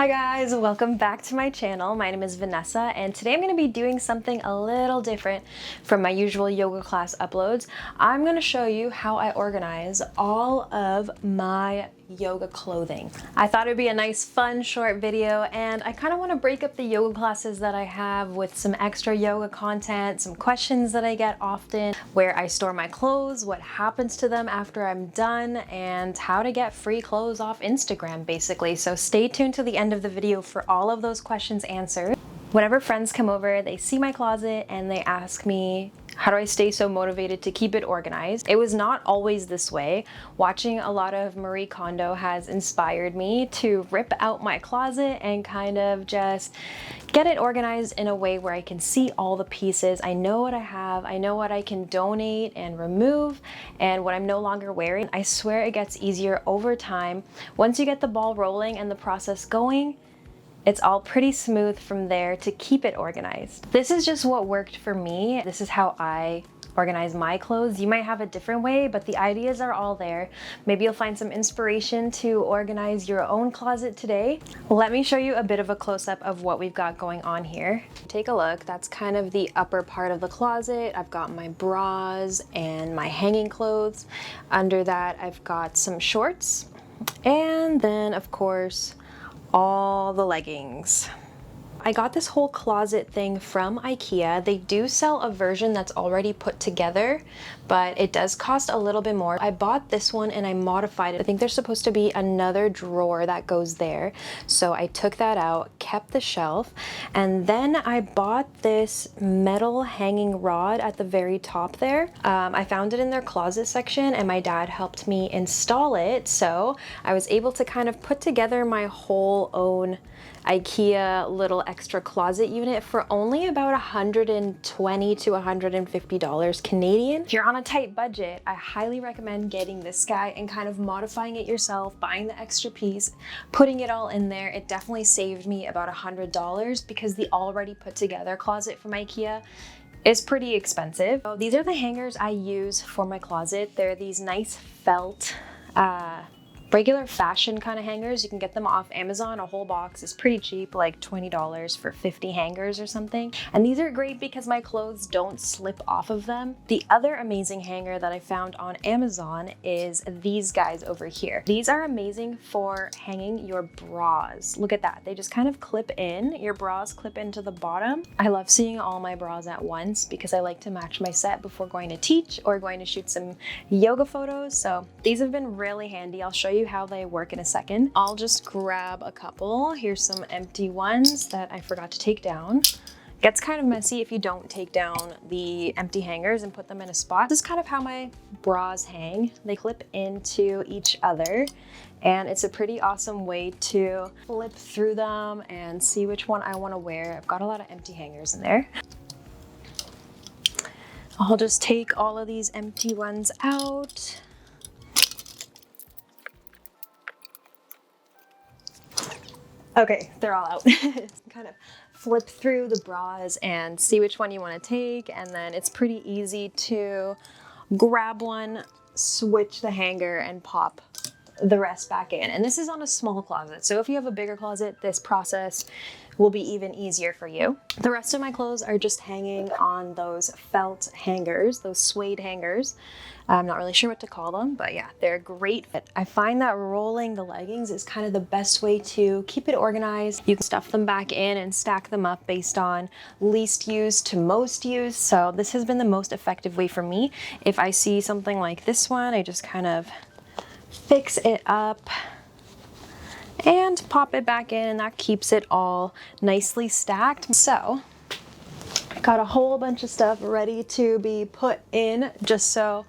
Hi guys, welcome back to my channel. My name is Vanessa and today I'm going to be doing something a little different from my usual yoga class uploads. I'm going to show you how I organize all of my yoga clothing. I thought it would be a nice fun short video, and I kind of want to break up the yoga classes that I have with some extra yoga content, some questions that I get often, where I store my clothes, what happens to them after I'm done, and how to get free clothes off Instagram basically. So stay tuned to the end of the video for all of those questions answered. Whenever friends come over, they see my closet and they ask me, how do I stay so motivated to keep it organized? It was not always this way. Watching a lot of Marie Kondo has inspired me to rip out my closet and kind of just get it organized in a way where I can see all the pieces. I know what I have, I know what I can donate and remove, and what I'm no longer wearing. I swear it gets easier over time. Once you get the ball rolling and the process going, it's all pretty smooth from there to keep it organized. This is just what worked for me. This is how I organize my clothes. You might have a different way, but the ideas are all there. Maybe you'll find some inspiration to organize your own closet today. Let me show you a bit of a close-up of what we've got going on here. Take a look. That's kind of the upper part of the closet. I've got my bras and my hanging clothes. Under that, I've got some shorts. And then, of course, all the leggings. I got this whole closet thing from Ikea. They do sell a version that's already put together, but it does cost a little bit more. I bought this one and I modified it. I think there's supposed to be another drawer that goes there. So I took that out, kept the shelf, and then I bought this metal hanging rod at the very top there. I found it in their closet section and my dad helped me install it. So I was able to kind of put together my whole own Ikea little extra closet unit for only about $120 to $150 Canadian. If you're on a tight budget, I highly recommend getting this guy and kind of modifying it yourself, buying the extra piece, putting it all in there. It definitely saved me about $100 because the already put together closet from Ikea is pretty expensive. So these are the hangers I use for my closet. They're these nice felt, regular fashion kind of hangers. You can get them off Amazon. A whole box is pretty cheap, like $20 for 50 hangers or something. And these are great because my clothes don't slip off of them. The other amazing hanger that I found on Amazon is these guys over here. These are amazing for hanging your bras. Look at that. They just kind of clip in. Your bras clip into the bottom. I love seeing all my bras at once because I like to match my set before going to teach or going to shoot some yoga photos. So these have been really handy. I'll show you how they work in a second. I'll just grab a couple. Here's some empty ones that I forgot to take down. Gets kind of messy if you don't take down the empty hangers and put them in a spot. This is kind of how my bras hang. They clip into each other, and it's a pretty awesome way to flip through them and see which one I want to wear. I've got a lot of empty hangers in there. I'll just take all of these empty ones out. Okay, they're all out. Kind of flip through the bras and see which one you want to take, and then it's pretty easy to grab one, switch the hanger, and pop the rest back in. And this is on a small closet, so if you have a bigger closet, this process will be even easier for you. The rest of my clothes are just hanging on those felt hangers, those suede hangers. I'm not really sure what to call them, but yeah, they're great. I find that rolling the leggings is kind of the best way to keep it organized. You can stuff them back in and stack them up based on least used to most used. So this has been the most effective way for me. If I see something like this one, I just kind of fix it up and pop it back in, and that keeps it all nicely stacked. So I got a whole bunch of stuff ready to be put in just so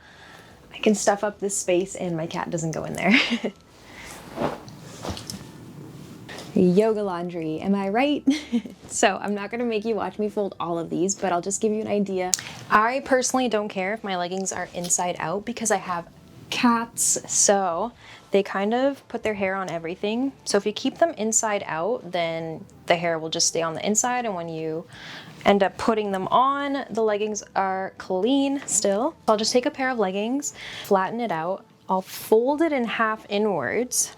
I can stuff up this space and my cat doesn't go in there. Yoga laundry, am I right? So I'm not gonna make you watch me fold all of these, but I'll just give you an idea. I personally don't care if my leggings are inside out because I have cats, so they kind of put their hair on everything. So if you keep them inside out, then the hair will just stay on the inside, and when you end up putting them on, the leggings are clean still. I'll just take a pair of leggings, flatten it out. I'll fold it in half inwards.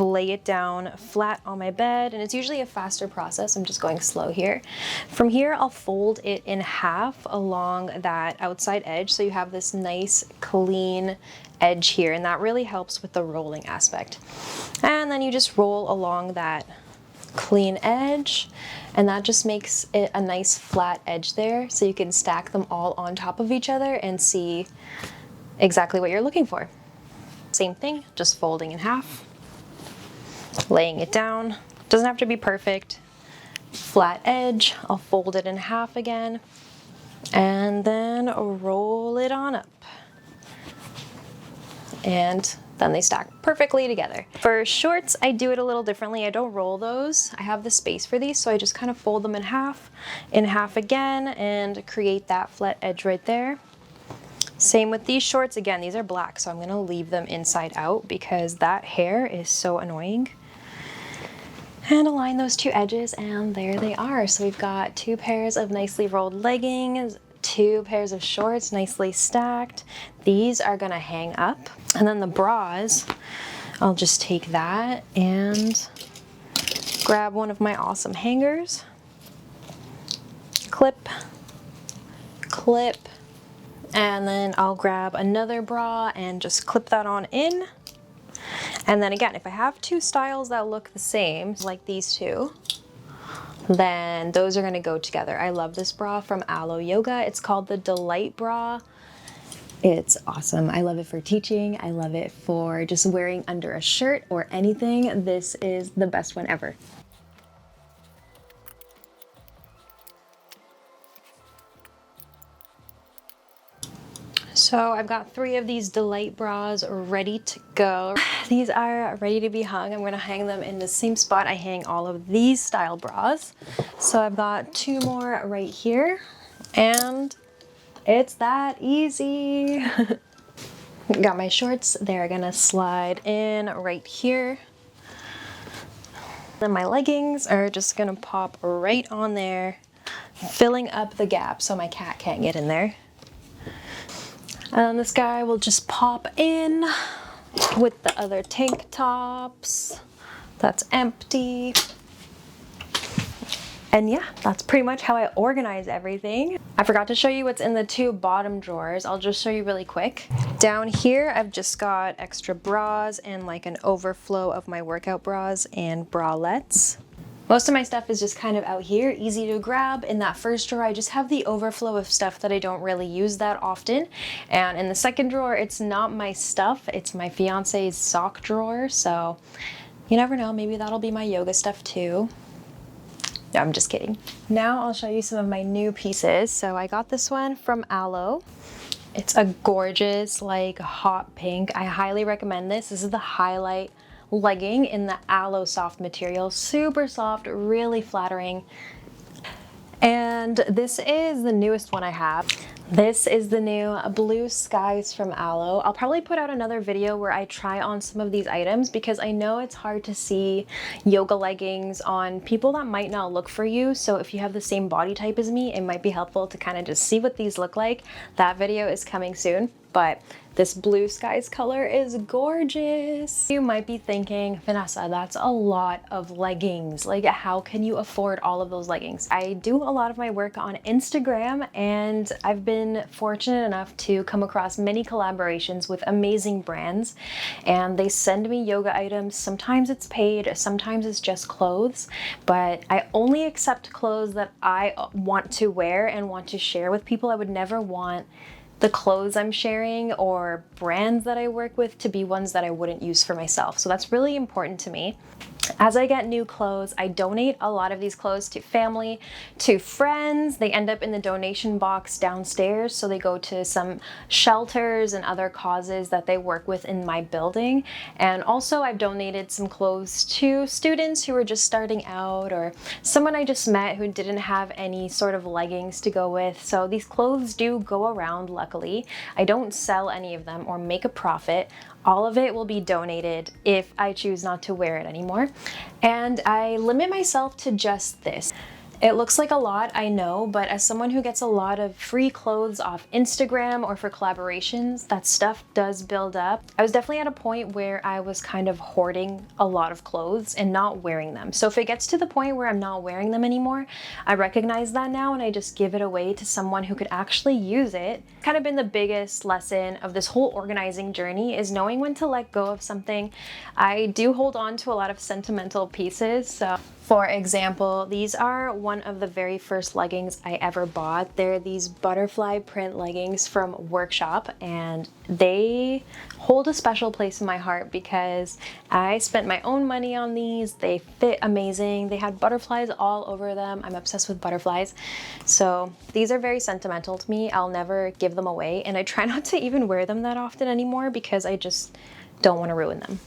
lay it down flat on my bed, and it's usually a faster process. I'm just going slow here. From here, I'll fold it in half along that outside edge, so you have this nice clean edge here, and that really helps with the rolling aspect. And then you just roll along that clean edge, and that just makes it a nice flat edge there, so you can stack them all on top of each other and see exactly what you're looking for. Same thing, just folding in half, laying it down. Doesn't have to be perfect. Flat edge, I'll fold it in half again, and then roll it on up. And then they stack perfectly together. For shorts, I do it a little differently. I don't roll those. I have the space for these, so I just kind of fold them in half again, and create that flat edge right there. Same with these shorts. Again, these are black, so I'm gonna leave them inside out because that hair is so annoying. And align those two edges, and there they are. So we've got 2 pairs of nicely rolled leggings, 2 pairs of shorts nicely stacked. These are gonna hang up. And then the bras, I'll just take that and grab one of my awesome hangers. Clip, clip, and then I'll grab another bra and just clip that on in. And then again, if I have 2 styles that look the same, like these 2, then those are gonna go together. I love this bra from Alo Yoga. It's called the Delight Bra. It's awesome. I love it for teaching. I love it for just wearing under a shirt or anything. This is the best one ever. So I've got 3 of these Delight bras ready to go. These are ready to be hung. I'm gonna hang them in the same spot I hang all of these style bras. So I've got 2 more right here, and it's that easy. Got my shorts, they're gonna slide in right here. Then my leggings are just gonna pop right on there, filling up the gap so my cat can't get in there. And this guy will just pop in with the other tank tops. That's empty. And yeah, that's pretty much how I organize everything. I forgot to show you what's in the 2 bottom drawers. I'll just show you really quick. Down here, I've just got extra bras and like an overflow of my workout bras and bralettes. Most of my stuff is just kind of out here, easy to grab. In that first drawer, I just have the overflow of stuff that I don't really use that often. And in the second drawer, it's not my stuff, it's my fiance's sock drawer. So you never know, maybe that'll be my yoga stuff too. No, I'm just kidding. Now I'll show you some of my new pieces. So I got this one from Alo. It's a gorgeous, like hot pink. I highly recommend this. This is the highlight legging in the Alo soft material. Super soft, really flattering. And this is the newest one I have. This is the new Blue Skies from Alo. I'll probably put out another video where I try on some of these items because I know it's hard to see yoga leggings on people that might not look for you. So if you have the same body type as me, it might be helpful to kind of just see what these look like. That video is coming soon, but this Blue Skies color is gorgeous. You might be thinking, Vanessa, that's a lot of leggings. Like, how can you afford all of those leggings? I do a lot of my work on Instagram, and I've been fortunate enough to come across many collaborations with amazing brands, and they send me yoga items. Sometimes it's paid, sometimes it's just clothes, but I only accept clothes that I want to wear and want to share with people. I would never want the clothes I'm sharing or brands that I work with to be ones that I wouldn't use for myself. So that's really important to me. As I get new clothes, I donate a lot of these clothes to family, to friends. They end up in the donation box downstairs, so they go to some shelters and other causes that they work with in my building. And also I've donated some clothes to students who are just starting out, or someone I just met who didn't have any sort of leggings to go with. So these clothes do go around, luckily. I don't sell any of them or make a profit. All of it will be donated if I choose not to wear it anymore. And I limit myself to just this. It looks like a lot, I know, but as someone who gets a lot of free clothes off Instagram or for collaborations, that stuff does build up. I was definitely at a point where I was kind of hoarding a lot of clothes and not wearing them. So if it gets to the point where I'm not wearing them anymore, I recognize that now and I just give it away to someone who could actually use it. Kind of been the biggest lesson of this whole organizing journey is knowing when to let go of something. I do hold on to a lot of sentimental pieces. So for example, these are one of the very first leggings I ever bought. They're these butterfly print leggings from Workshop, and they hold a special place in my heart because I spent my own money on these. They fit amazing. They had butterflies all over them. I'm obsessed with butterflies. So these are very sentimental to me. I'll never give them away, and I try not to even wear them that often anymore because I just don't want to ruin them.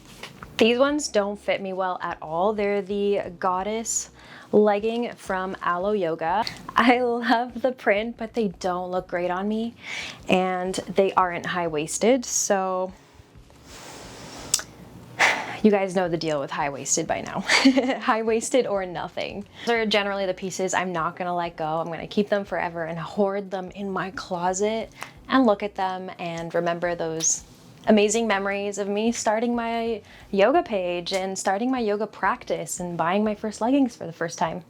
These ones don't fit me well at all. They're the Goddess legging from Alo Yoga. I love the print, but they don't look great on me, and they aren't high-waisted, so you guys know the deal with high-waisted by now. High-waisted or nothing. They're generally the pieces I'm not gonna let go. I'm gonna keep them forever and hoard them in my closet and look at them and remember those amazing memories of me starting my yoga page and starting my yoga practice and buying my first leggings for the first time.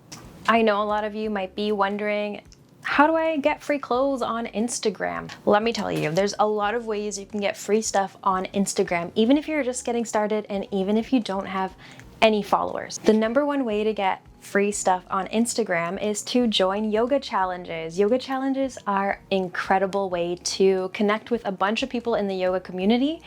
I know a lot of you might be wondering, how do I get free clothes on Instagram? Let me tell you, there's a lot of ways you can get free stuff on Instagram, even if you're just getting started and even if you don't have any followers. The number one way to get free stuff on Instagram is to join yoga challenges. Yoga challenges are an incredible way to connect with a bunch of people in the yoga community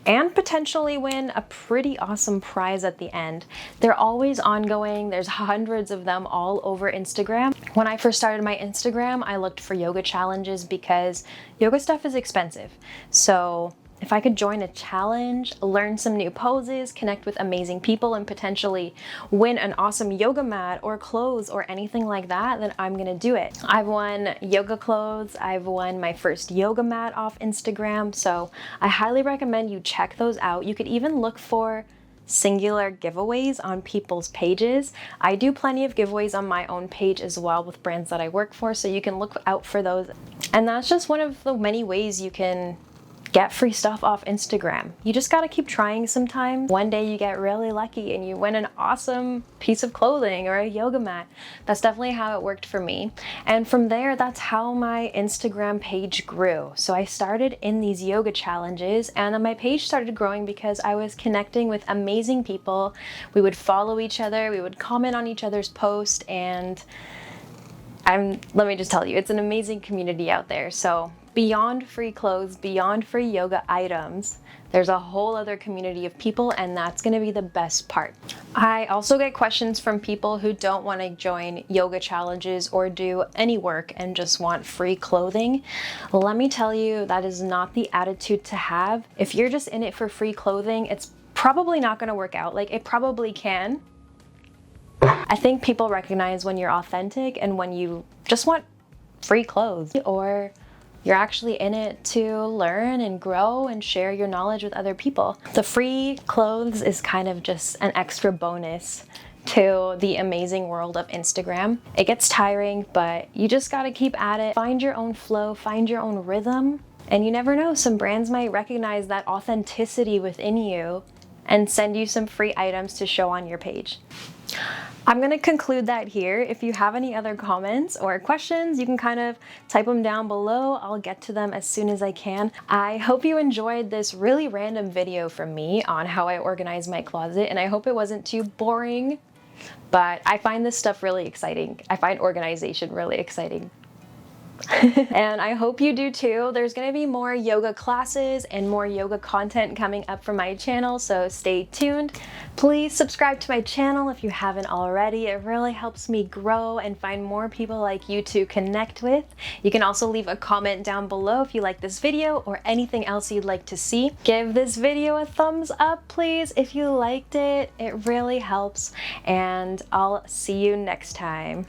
and potentially win a pretty awesome prize at the end. They're always ongoing. There's hundreds of them all over Instagram. When I first started my Instagram, I looked for yoga challenges because yoga stuff is expensive. So if I could join a challenge, learn some new poses, connect with amazing people, and potentially win an awesome yoga mat or clothes or anything like that, then I'm gonna do it. I've won yoga clothes, I've won my first yoga mat off Instagram, so I highly recommend you check those out. You could even look for singular giveaways on people's pages. I do plenty of giveaways on my own page as well with brands that I work for, so you can look out for those. And that's just one of the many ways you can get free stuff off Instagram. You just gotta keep trying sometimes. One day you get really lucky and you win an awesome piece of clothing or a yoga mat. That's definitely how it worked for me. And from there, that's how my Instagram page grew. So I started in these yoga challenges and then my page started growing because I was connecting with amazing people. We would follow each other, we would comment on each other's posts, and let me just tell you, it's an amazing community out there. So beyond free clothes, beyond free yoga items, there's a whole other community of people, and that's gonna be the best part. I also get questions from people who don't wanna join yoga challenges or do any work and just want free clothing. Let me tell you, that is not the attitude to have. If you're just in it for free clothing, it's probably not gonna work out. Like, it probably can. I think people recognize when you're authentic and when you just want free clothes, or you're actually in it to learn and grow and share your knowledge with other people. The free clothes is kind of just an extra bonus to the amazing world of Instagram. It gets tiring, but you just gotta keep at it. Find your own flow, find your own rhythm, and you never know, some brands might recognize that authenticity within you and send you some free items to show on your page. I'm gonna conclude that here. If you have any other comments or questions, you can kind of type them down below. I'll get to them as soon as I can. I hope you enjoyed this really random video from me on how I organize my closet, and I hope it wasn't too boring, but I find this stuff really exciting. I find organization really exciting. And I hope you do too. There's gonna be more yoga classes and more yoga content coming up from my channel, so stay tuned. Please subscribe to my channel if you haven't already. It really helps me grow and find more people like you to connect with. You can also leave a comment down below if you like this video or anything else you'd like to see. Give this video a thumbs up, please, if you liked it. It really helps, and I'll see you next time.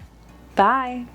Bye.